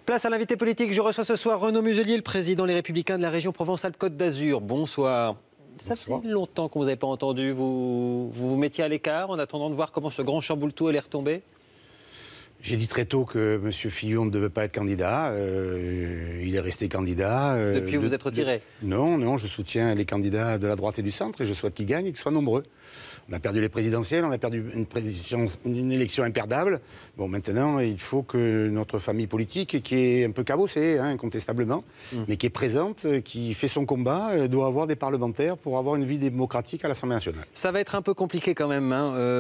Place à l'invité politique. Je reçois ce soir Renaud Muselier, le président Les Républicains de la région Provence-Alpes-Côte d'Azur. Bonsoir. Ça fait longtemps qu'on ne vous avait pas entendu. Vous mettiez à l'écart en attendant de voir comment ce grand chamboule-tout allait retomber? J'ai dit très tôt que M. Fillon ne devait pas être candidat. Il est resté candidat. Depuis, vous êtes retiré? Non, je soutiens les candidats de la droite et du centre et je souhaite qu'ils gagnent et qu'ils soient nombreux. On a perdu les présidentielles, on a perdu une élection imperdable. Bon, maintenant, il faut que notre famille politique, qui est un peu cabossée, incontestablement, mais qui est présente, qui fait son combat, doit avoir des parlementaires pour avoir une vie démocratique à l'Assemblée nationale. Ça va être un peu compliqué quand même,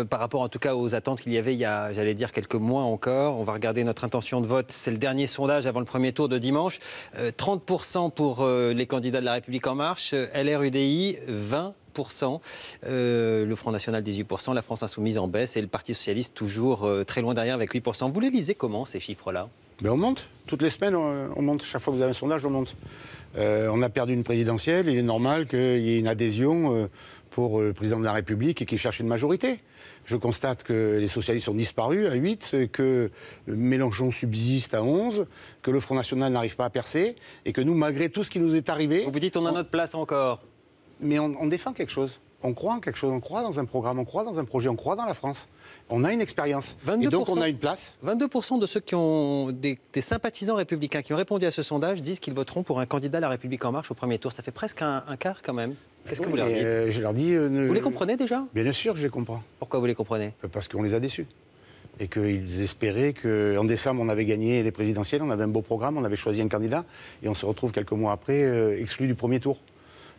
par rapport en tout cas aux attentes qu'il y avait il y a, j'allais dire, quelques mois encore. On va regarder notre intention de vote. C'est le dernier sondage avant le premier tour de dimanche. 30% pour les candidats de La République En Marche, LR-UDI 20%. Le Front National 18%, la France Insoumise en baisse et le Parti Socialiste toujours très loin derrière avec 8%. Vous les lisez comment ces chiffres-là? Mais on monte, toutes les semaines on monte, chaque fois que vous avez un sondage on monte. On a perdu une présidentielle, il est normal qu'il y ait une adhésion pour le président de la République et qu'il cherche une majorité. Je constate que les socialistes ont disparu à 8, que Mélenchon subsiste à 11, que le Front National n'arrive pas à percer et que nous, malgré tout ce qui nous est arrivé... Vous dites on a notre place encore. Mais on défend quelque chose. On croit en quelque chose, on croit dans un programme, on croit dans un projet, on croit dans la France. On a une expérience. Et donc on a une place. 22% de ceux qui ont des sympathisants républicains qui ont répondu à ce sondage disent qu'ils voteront pour un candidat à La République En Marche au premier tour. Ça fait presque un quart quand même. Qu'est-ce que vous leur dites? Je leur dis... Vous les comprenez déjà? Bien sûr que je les comprends. Pourquoi vous les comprenez? Parce qu'on les a déçus. Et qu'ils espéraient qu'en décembre, on avait gagné les présidentielles, on avait un beau programme, on avait choisi un candidat, et on se retrouve quelques mois après exclu du premier tour.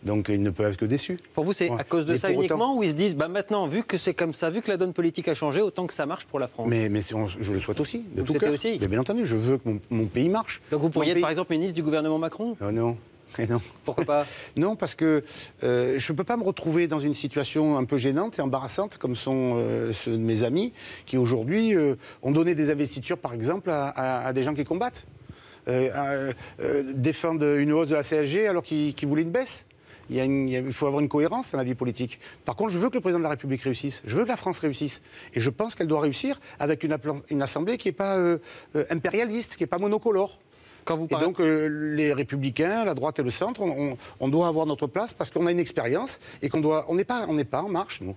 Donc ils ne peuvent être que déçus. Pour vous, c'est à cause de ça uniquement, ou ils se disent, maintenant, vu que c'est comme ça, vu que la donne politique a changé, autant que ça marche pour la France? Mais je le souhaite aussi, de tout cœur. Aussi. Mais bien entendu, je veux que mon pays marche. Donc vous pourriez être, par exemple, ministre du gouvernement Macron? Non. Et non. Pourquoi pas? Non, parce que je ne peux pas me retrouver dans une situation un peu gênante et embarrassante comme sont ceux de mes amis qui aujourd'hui ont donné des investitures, par exemple, à des gens qui combattent. Défendent une hausse de la CSG alors qu'ils voulaient une baisse. Il faut avoir une cohérence dans la vie politique. Par contre, je veux que le président de la République réussisse. Je veux que la France réussisse. Et je pense qu'elle doit réussir avec une assemblée qui n'est pas impérialiste, qui n'est pas monocolore. Quand vous parlez... Et donc, les Républicains, la droite et le centre, on doit avoir notre place parce qu'on a une expérience et on n'est pas en marche, nous.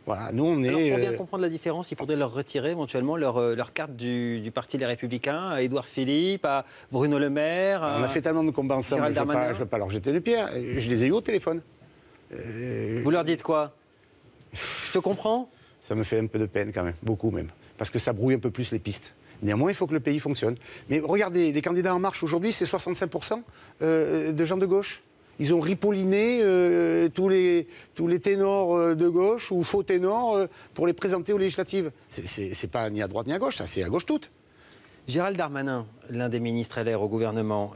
Voilà, nous, on est... Alors, pour bien comprendre la différence, il faudrait leur retirer éventuellement leur carte du Parti Les Républicains à Édouard Philippe, à Bruno Le Maire. On a fait tellement de combats ensemble, je ne vais pas leur jeter des pierres. Je les ai eus au téléphone. Vous leur dites quoi? Je te comprends? Ça me fait un peu de peine quand même, beaucoup même. Parce que ça brouille un peu plus les pistes. Néanmoins, il faut que le pays fonctionne. Mais regardez, les candidats En Marche aujourd'hui, c'est 65% de gens de gauche. Ils ont ripolliné tous les ténors de gauche ou faux ténors pour les présenter aux législatives. C'est pas ni à droite ni à gauche, ça c'est à gauche toute. Gérald Darmanin, l'un des ministres LR au gouvernement,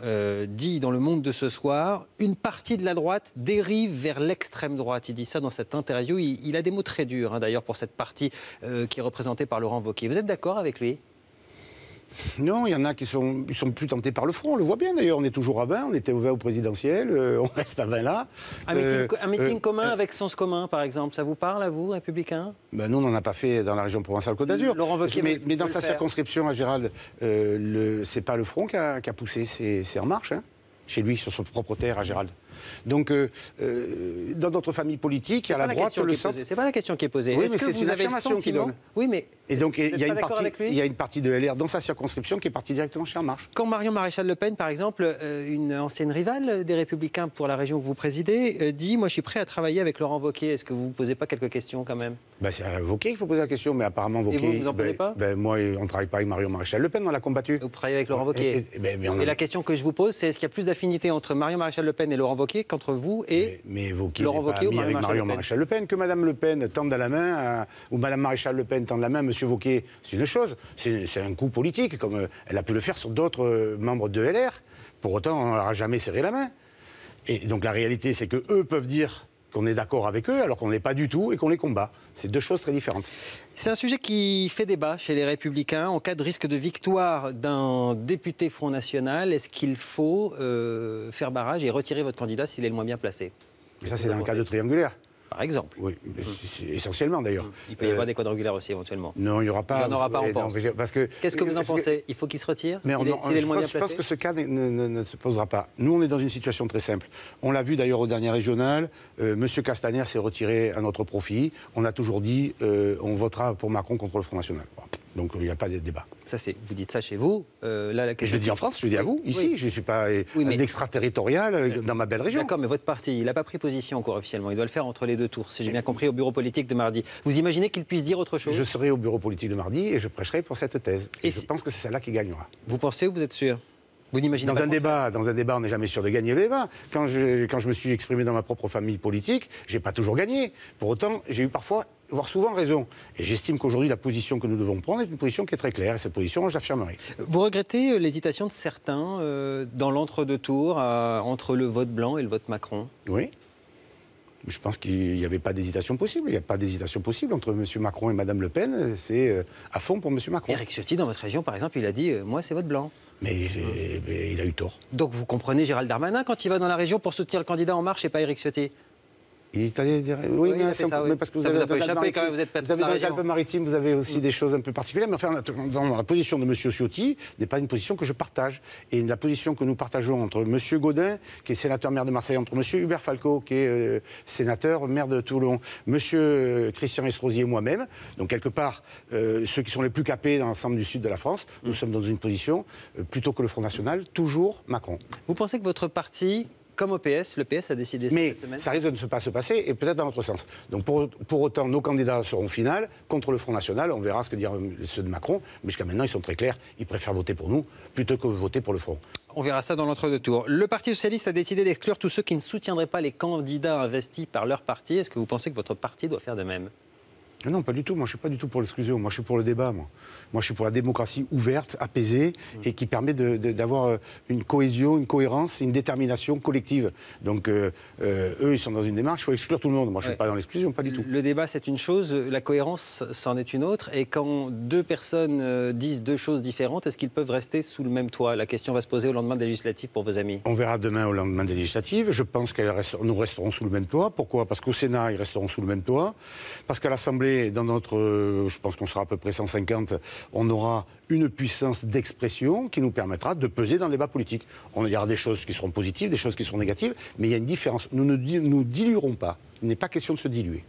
dit dans Le Monde de ce soir, une partie de la droite dérive vers l'extrême droite. Il dit ça dans cette interview. Il a des mots très durs, d'ailleurs, pour cette partie qui est représentée par Laurent Wauquiez. Vous êtes d'accord avec lui? Non, il y en a qui sont plus tentés par le front, on le voit bien d'ailleurs, on est toujours à 20, on était au 20 au présidentiel, on reste à 20 là. Un meeting commun avec Sens commun par exemple, ça vous parle à vous, républicains? Nous on n'en a pas fait dans la région Provence-Alpes-Côte d'Azur. Mais dans sa circonscription à Gérald, c'est pas le front qui a poussé, c'est En Marche, chez lui, sur son propre terre à Gérald. Donc, dans notre famille politique, il y a la droite, le centre... C'est pas la question qui est posée. Oui, mais c'est une affirmation qu'il donne. Oui, mais... Et donc, il y a une partie de LR dans sa circonscription qui est partie directement chez En Marche. Quand Marion Maréchal Le Pen, par exemple, une ancienne rivale des Républicains pour la région que vous présidez, dit « Moi, je suis prêt à travailler avec Laurent Wauquiez ». Est-ce que vous ne posez pas quelques questions, quand même? C'est à Wauquiez qu'il faut poser la question, mais apparemment Wauquiez... Et vous en posez pas? Moi, on ne travaille pas avec Marion Maréchal Le Pen, on l'a combattu. Vous travaillez avec Laurent Wauquiez. Et la question que je vous pose, c'est est-ce qu'il y a plus d'affinité entre Marion Maréchal Le Pen et Laurent Wauquiez qu'entre vous et Laurent Wauquiez ou Marion Maréchal Le Pen? Que Madame Le Pen tende la main, ou Madame Maréchal Le Pen tende la main à Monsieur Wauquiez, c'est une chose. C'est un coup politique, comme elle a pu le faire sur d'autres membres de LR. Pour autant, on n'aura jamais serré la main. Et donc la réalité, c'est qu'eux peuvent dire qu'on est d'accord avec eux, alors qu'on n'est pas du tout et qu'on les combat. C'est deux choses très différentes. C'est un sujet qui fait débat chez les Républicains. En cas de risque de victoire d'un député Front National, est-ce qu'il faut faire barrage et retirer votre candidat s'il est le moins bien placé? Mais ça, c'est dans le cas de triangulaire. par exemple. Oui, essentiellement d'ailleurs. Il peut y avoir des quadrangulaires aussi éventuellement. Non, il n'y aura pas. Il n'y en aura pas, on pense. Qu'est-ce que vous en pensez? Il faut qu'il se retire? Je pense que ce cas ne se posera pas. Nous, on est dans une situation très simple. On l'a vu d'ailleurs au dernier régional. M. Castaner s'est retiré à notre profit. On a toujours dit on votera pour Macron contre le Front National. Bon. Donc il n'y a pas de débat. Ça, vous dites ça chez vous. Là, la question... Je le dis en France, je le dis à vous. Ici, oui. Je ne suis pas un extraterritorial dans ma belle région. D'accord, mais votre parti, il n'a pas pris position encore officiellement. Il doit le faire entre les deux tours, si j'ai bien compris, au bureau politique de mardi. Vous imaginez qu'il puisse dire autre chose? Je serai au bureau politique de mardi et je prêcherai pour cette thèse. Et je pense que c'est celle-là qui gagnera. Vous pensez ou vous êtes sûr? Vous n'imaginez pas dans un débat, on n'est jamais sûr de gagner le débat. Quand je me suis exprimé dans ma propre famille politique, je n'ai pas toujours gagné. Pour autant, j'ai eu parfois, voire souvent raison. Et j'estime qu'aujourd'hui, la position que nous devons prendre est une position qui est très claire. Et cette position, je l'affirmerai. Vous regrettez l'hésitation de certains dans l'entre-deux tours entre le vote blanc et le vote Macron? Oui. Je pense qu'il n'y avait pas d'hésitation possible. Il n'y a pas d'hésitation possible entre M. Macron et Mme Le Pen. C'est à fond pour M. Macron. Éric Ciotti, dans votre région, par exemple, il a dit « moi, c'est vote blanc ». Mais il a eu tort. Donc vous comprenez Gérald Darmanin quand il va dans la région pour soutenir le candidat En Marche et pas Éric Ciotti? Il est allé dire... Oui, mais parce que vous avez pas échappé quand même, vous êtes pas dans les Alpes-Maritimes, vous avez aussi des choses un peu particulières. Mais enfin, dans la position de M. Ciotti, n'est pas une position que je partage. Et la position que nous partageons entre M. Gaudin, qui est sénateur maire de Marseille, entre M. Hubert Falco, qui est sénateur maire de Toulon, M. Christian Estrosi et moi-même, donc quelque part, ceux qui sont les plus capés dans l'ensemble du sud de la France, nous sommes dans une position, plutôt que le Front National, toujours Macron. Vous pensez que votre parti... Comme au PS, le PS a décidé ça cette semaine. Mais ça risque de ne pas se passer, et peut-être dans l'autre sens. Donc pour autant, nos candidats seront finales contre le Front National. On verra ce que diront ceux de Macron. Mais jusqu'à maintenant, ils sont très clairs. Ils préfèrent voter pour nous plutôt que voter pour le Front. On verra ça dans l'entre-deux tours. Le Parti socialiste a décidé d'exclure tous ceux qui ne soutiendraient pas les candidats investis par leur parti. Est-ce que vous pensez que votre parti doit faire de même? Non, pas du tout. Moi, je ne suis pas du tout pour l'exclusion. Moi, je suis pour le débat. Moi, je suis pour la démocratie ouverte, apaisée, et qui permet d'avoir une cohésion, une cohérence et une détermination collective. Donc, eux, ils sont dans une démarche, il faut exclure tout le monde. Moi, je ne suis pas dans l'exclusion, pas du tout. Le débat, c'est une chose, la cohérence, c'en est une autre. Et quand deux personnes disent deux choses différentes, est-ce qu'ils peuvent rester sous le même toit? La question va se poser au lendemain des législatives pour vos amis. On verra demain au lendemain des législatives. Je pense que nous resterons sous le même toit. Pourquoi? Parce qu'au Sénat, ils resteront sous le même toit. Parce qu'à l'Assemblée, dans notre, je pense qu'on sera à peu près 150, on aura une puissance d'expression qui nous permettra de peser dans le débat politique. Il y aura des choses qui seront positives, des choses qui seront négatives, mais il y a une différence. Nous ne nous diluerons pas. Il n'est pas question de se diluer.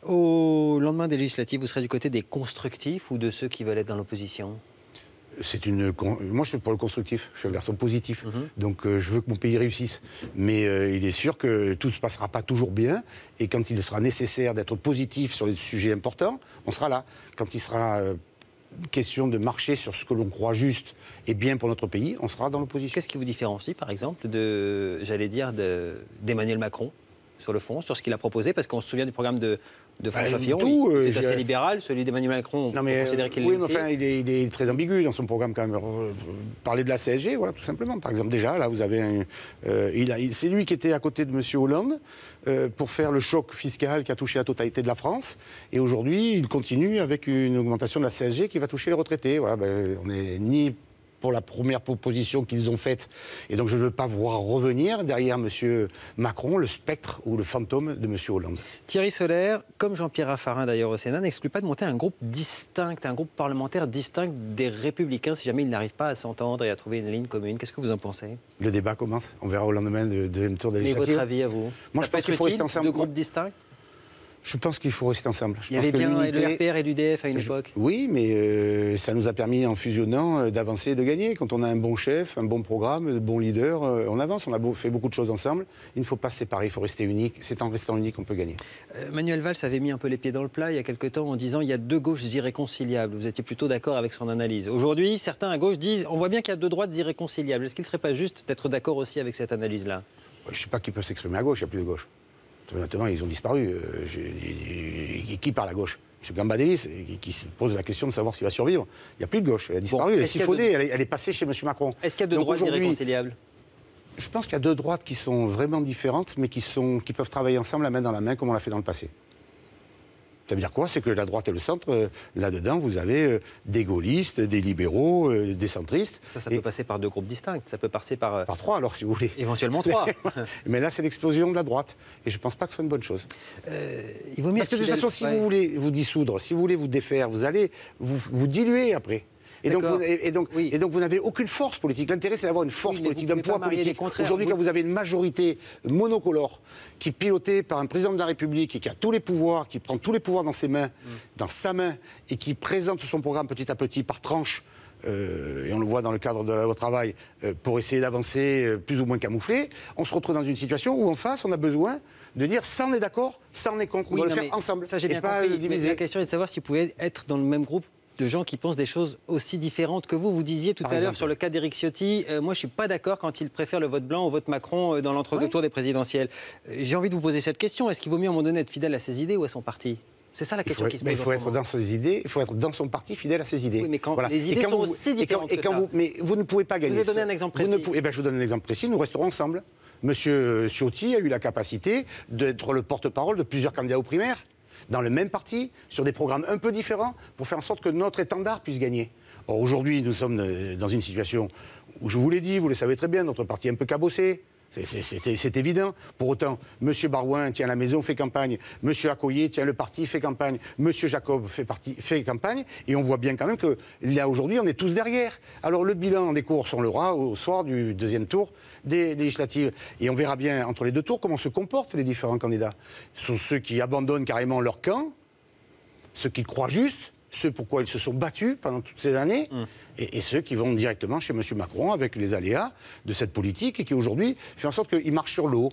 Au lendemain des législatives, vous serez du côté des constructifs ou de ceux qui veulent être dans l'opposition? Moi, je suis pour le constructif, je suis un garçon positif. Donc, je veux que mon pays réussisse. Mais il est sûr que tout ne se passera pas toujours bien. Et quand il sera nécessaire d'être positif sur les sujets importants, on sera là. Quand il sera question de marcher sur ce que l'on croit juste et bien pour notre pays, on sera dans l'opposition. Qu'est-ce qui vous différencie, par exemple, d'Emmanuel Macron, sur le fond, sur ce qu'il a proposé? Parce qu'on se souvient du programme de François Fillon, il est assez libéral, celui d'Emmanuel Macron, on considère qu'il l'est aussi. Enfin, il est très ambigu dans son programme quand même. Parler de la CSG, voilà, tout simplement. Par exemple, déjà, là, vous avez c'est lui qui était à côté de M. Hollande pour faire le choc fiscal qui a touché la totalité de la France. Et aujourd'hui, il continue avec une augmentation de la CSG qui va toucher les retraités. Voilà, on n'est ni pour la première proposition qu'ils ont faite. Et donc je ne veux pas voir revenir derrière M. Macron le spectre ou le fantôme de M. Hollande. Thierry Solère, comme Jean-Pierre Raffarin d'ailleurs au Sénat, n'exclut pas de monter un groupe distinct, un groupe parlementaire distinct des Républicains si jamais ils n'arrivent pas à s'entendre et à trouver une ligne commune. Qu'est-ce que vous en pensez? Le débat commence. On verra au lendemain du deuxième tour de la législative. Mais votre avis à vous? Moi, je pense qu'il faut rester ensemble. De groupes distincts? Je pense qu'il faut rester ensemble. Il y avait bien le RPR et l'UDF à une époque. Oui, mais ça nous a permis, en fusionnant, d'avancer et de gagner. Quand on a un bon chef, un bon programme, un bon leader, on avance. On a fait beaucoup de choses ensemble. Il ne faut pas se séparer, il faut rester unique. C'est en restant unique qu'on peut gagner. Manuel Valls avait mis un peu les pieds dans le plat il y a quelque temps en disant il y a deux gauches irréconciliables. Vous étiez plutôt d'accord avec son analyse. Aujourd'hui, certains à gauche disent on voit bien qu'il y a deux droites irréconciliables. Est-ce qu'il ne serait pas juste d'être d'accord aussi avec cette analyse-là? Je ne sais pas qui peut s'exprimer à gauche, il n'y a plus de gauche. Honnêtement, ils ont disparu. Qui parle à gauche? M. Gambadélis, qui se pose la question de savoir s'il va survivre. Il n'y a plus de gauche. Elle a disparu, elle est siphonnée, elle est passée chez M. Macron. Est-ce qu'il y a deux droites irréconciliables? Je pense qu'il y a deux droites qui sont vraiment différentes, mais qui peuvent travailler ensemble, la main dans la main, comme on l'a fait dans le passé. Ça veut dire quoi? C'est que la droite et le centre, là-dedans, vous avez des gaullistes, des libéraux, des centristes. Ça peut passer par deux groupes distincts. Ça peut passer par... Par trois, alors, si vous voulez. Éventuellement trois. Mais là, c'est l'explosion de la droite. Et je ne pense pas que ce soit une bonne chose. Il vaut mieux Parce que de toute façon, si vous voulez vous dissoudre, si vous voulez vous défaire, vous allez vous diluer après. Et donc, vous n'avez aucune force politique. L'intérêt, c'est d'avoir une force politique, d'un poids politique. Aujourd'hui, quand vous avez une majorité monocolore qui est pilotée par un président de la République et qui a tous les pouvoirs, qui prend tous les pouvoirs dans ses mains, dans sa main, et qui présente son programme petit à petit par tranche, et on le voit dans le cadre de la loi travail, pour essayer d'avancer plus ou moins camouflé, on se retrouve dans une situation où en face, on a besoin de dire ça on est d'accord, ça on est contre. On doit le faire ensemble, ça, j'ai bien compris. Mais la question est de savoir si vous pouvez être dans le même groupe de gens qui pensent des choses aussi différentes que vous. Vous disiez tout à l'heure sur le cas d'Éric Ciotti, moi je ne suis pas d'accord quand il préfère le vote blanc au vote Macron dans l'entre-deux tours des présidentielles. J'ai envie de vous poser cette question, est-ce qu'il vaut mieux à un moment donné être fidèle à ses idées ou à son parti? C'est ça la question qui se pose. Il faut être dans ses idées, il faut être dans son parti fidèle à ses idées. Oui, mais quand les idées sont aussi différentes que ça. Mais vous ne pouvez pas gagner. Je vous ai donné un exemple précis. Je vous donne un exemple précis, nous resterons ensemble. Monsieur Ciotti a eu la capacité d'être le porte-parole de plusieurs candidats aux primaires, dans le même parti, sur des programmes un peu différents, pour faire en sorte que notre étendard puisse gagner. Or, aujourd'hui, nous sommes dans une situation où, je vous l'ai dit, vous le savez très bien, notre parti est un peu cabossé. C'est évident. Pour autant, M. Barouin tient la maison, fait campagne. M. Accoyer tient le parti, fait campagne. M. Jacob fait campagne. Et on voit bien quand même que là, aujourd'hui, on est tous derrière. Alors, le bilan des courses, on l'aura au soir du deuxième tour des législatives. Et on verra bien, entre les deux tours, comment se comportent les différents candidats. Ce sont ceux qui abandonnent carrément leur camp, ceux qui croient juste, ceux pourquoi ils se sont battus pendant toutes ces années, et ceux qui vont directement chez M. Macron avec les aléas de cette politique et qui aujourd'hui fait en sorte qu'il marche sur l'eau.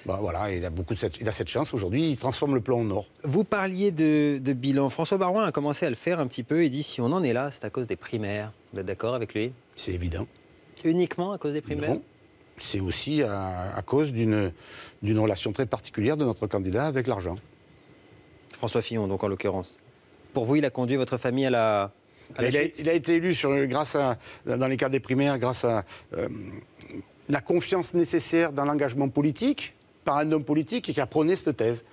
Ben voilà, il a cette chance aujourd'hui, il transforme le plan en or. Vous parliez de bilan. François Barouin a commencé à le faire un petit peu et dit si on en est là, c'est à cause des primaires. Vous êtes d'accord avec lui? C'est évident. Uniquement à cause des primaires? Non. C'est aussi à cause d'une relation très particulière de notre candidat avec l'argent. François Fillon, donc en l'occurrence. Pour vous, il a conduit votre famille à la chute. Il a été élu dans les cas des primaires grâce à la confiance nécessaire dans l'engagement politique par un homme politique qui a prôné cette thèse.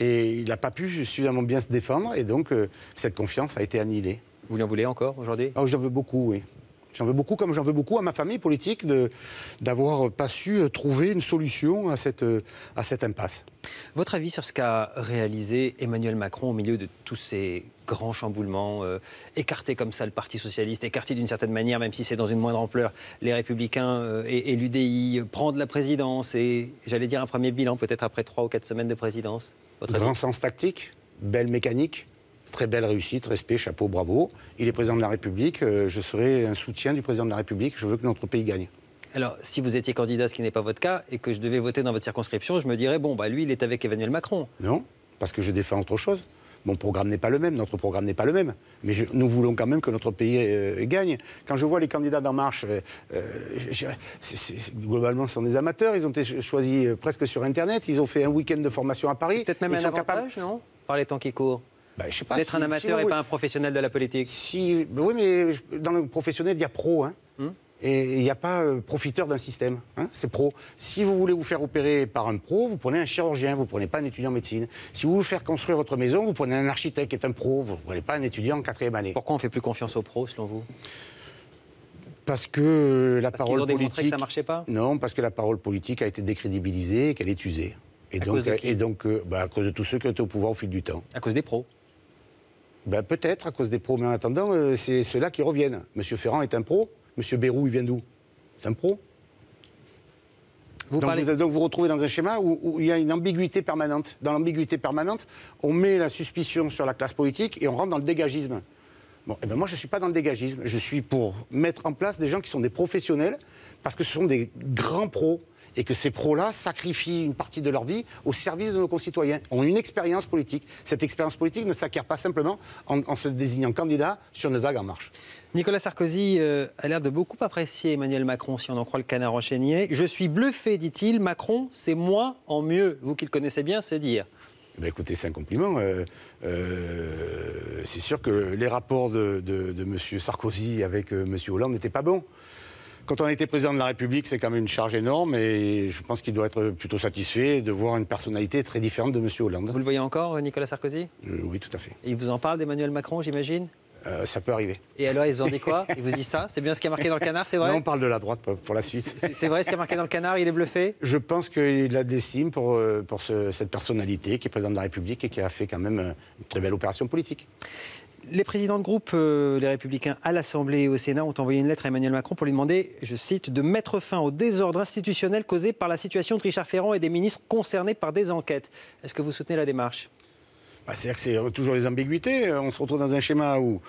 Et il n'a pas pu suffisamment bien se défendre et donc cette confiance a été annihilée. Vous lui en voulez encore aujourd'hui? J'en veux beaucoup, oui. J'en veux beaucoup, comme j'en veux beaucoup à ma famille politique d'avoir pas su trouver une solution à cette impasse. Votre avis sur ce qu'a réalisé Emmanuel Macron au milieu de tous ces grands chamboulements, écarter comme ça le Parti Socialiste, écarter d'une certaine manière, même si c'est dans une moindre ampleur, les Républicains et l'UDI, prendre la présidence et, j'allais dire, un premier bilan peut-être après 3 ou 4 semaines de présidence? Grand sens tactique, belle mécanique. Très belle réussite, respect, chapeau, bravo. Il est président de la République, je serai un soutien du président de la République, je veux que notre pays gagne. Alors, si vous étiez candidat, ce qui n'est pas votre cas, et que je devais voter dans votre circonscription, je me dirais, bon, bah lui, il est avec Emmanuel Macron. Non, parce que je défends autre chose. Mon programme n'est pas le même, notre programme n'est pas le même. Mais nous voulons quand même que notre pays gagne. Quand je vois les candidats d'En Marche, globalement, ce sont des amateurs, ils ont été choisis presque sur Internet, ils ont fait un week-end de formation à Paris. C'est peut-être même un avantage, non? Par les temps qui courent. Je sais pas, d'être un amateur et pas un professionnel de la politique. Oui, mais dans le professionnel, il y a pro. Hein. Et il n'y a pas profiteur d'un système. Hein, c'est pro. Si vous voulez vous faire opérer par un pro, vous prenez un chirurgien, vous ne prenez pas un étudiant en médecine. Si vous voulez faire construire votre maison, vous prenez un architecte qui est un pro, vous ne prenez pas un étudiant en 4e année. Pourquoi on ne fait plus confiance aux pros, selon vous? Parce que la parole politique... démontré que ça ne marchait pas? Non, parce que la parole politique a été décrédibilisée et qu'elle est usée. À cause de tous ceux qui ont été au pouvoir au fil du temps. À cause des pros? Peut-être à cause des pros, mais en attendant, c'est ceux-là qui reviennent. Monsieur Ferrand est un pro. Monsieur Bayrou, il vient d'où? C'est un pro. Donc vous retrouvez dans un schéma où il y a une ambiguïté permanente. Dans l'ambiguïté permanente, on met la suspicion sur la classe politique et on rentre dans le dégagisme. Moi, je ne suis pas dans le dégagisme. Je suis pour mettre en place des gens qui sont des professionnels, parce que ce sont des grands pros. Et que ces pros-là sacrifient une partie de leur vie au service de nos concitoyens, ont une expérience politique. Cette expérience politique ne s'acquiert pas simplement en se désignant candidat sur une vague en marche. Nicolas Sarkozy a l'air de beaucoup apprécier Emmanuel Macron, si on en croit le Canard enchaîné. Je suis bluffé, dit-il. Macron, c'est moi en mieux. Vous qui le connaissez bien, c'est dire. Écoutez, c'est un compliment. C'est sûr que les rapports de M. Sarkozy avec M. Hollande n'étaient pas bons. Quand on a été président de la République, c'est quand même une charge énorme et je pense qu'il doit être plutôt satisfait de voir une personnalité très différente de M. Hollande. Vous le voyez encore, Nicolas Sarkozy? Oui, tout à fait. Et il vous en parle d'Emmanuel Macron, j'imagine? Ça peut arriver. Et alors, ils vous en dit quoi? Il vous dit ça? C'est bien ce qui a marqué dans le Canard, c'est vrai? Non, on parle de la droite pour la suite. C'est vrai ce qui a marqué dans le Canard, il est bluffé? Je pense qu'il a de l'estime pour cette personnalité qui est président de la République et qui a fait quand même une très belle opération politique. Les présidents de groupe, les Républicains, à l'Assemblée et au Sénat, ont envoyé une lettre à Emmanuel Macron pour lui demander, je cite, de mettre fin au désordre institutionnel causé par la situation de Richard Ferrand et des ministres concernés par des enquêtes. Est-ce que vous soutenez la démarche? C'est-à-dire que c'est toujours les ambiguïtés. On se retrouve dans un schéma où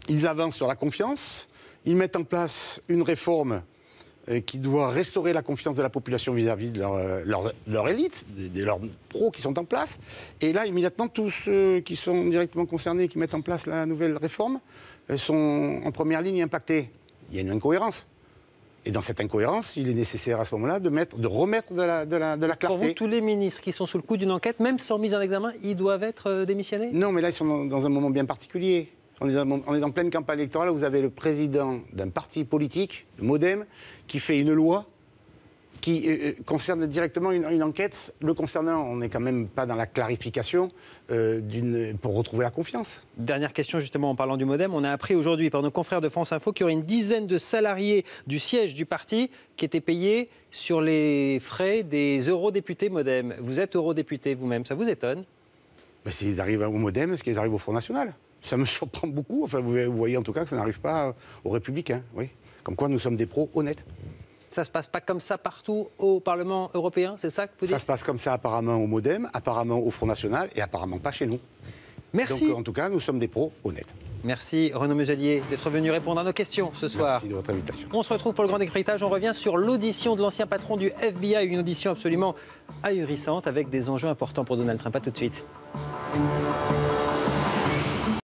ils avancent sur la confiance, ils mettent en place une réforme qui doit restaurer la confiance de la population vis-à-vis de leur élite, de leurs pros qui sont en place. Et là, immédiatement, tous ceux qui sont directement concernés et qui mettent en place la nouvelle réforme sont en première ligne impactés. Il y a une incohérence. Et dans cette incohérence, il est nécessaire à ce moment-là de remettre de la clarté. Pour vous, tous les ministres qui sont sous le coup d'une enquête, même sans mise en examen, ils doivent être démissionnés? Non, mais là, ils sont dans un moment bien particulier. On est en pleine campagne électorale où vous avez le président d'un parti politique, le MoDem, qui fait une loi qui concerne directement une enquête. Le concernant, on n'est quand même pas dans la clarification pour retrouver la confiance. Dernière question justement en parlant du MoDem. On a appris aujourd'hui par nos confrères de France Info qu'il y aurait une dizaine de salariés du siège du parti qui étaient payés sur les frais des eurodéputés MoDem. Vous êtes eurodéputé vous-même, ça vous étonne? S'ils arrivent au MoDem, est-ce qu'ils arrivent au Front National? Ça me surprend beaucoup. Enfin, vous voyez en tout cas que ça n'arrive pas aux Républicains. Oui. Comme quoi nous sommes des pros honnêtes. Ça ne se passe pas comme ça partout au Parlement européen, c'est ça que vous dites? Ça se passe comme ça apparemment au MoDem, apparemment au Front National et apparemment pas chez nous. Merci. Donc en tout cas, nous sommes des pros honnêtes. Merci Renaud Muselier d'être venu répondre à nos questions ce soir. Merci de votre invitation. On se retrouve pour le Grand Décryptage. On revient sur l'audition de l'ancien patron du FBI, une audition absolument ahurissante avec des enjeux importants pour Donald Trump. À tout de suite.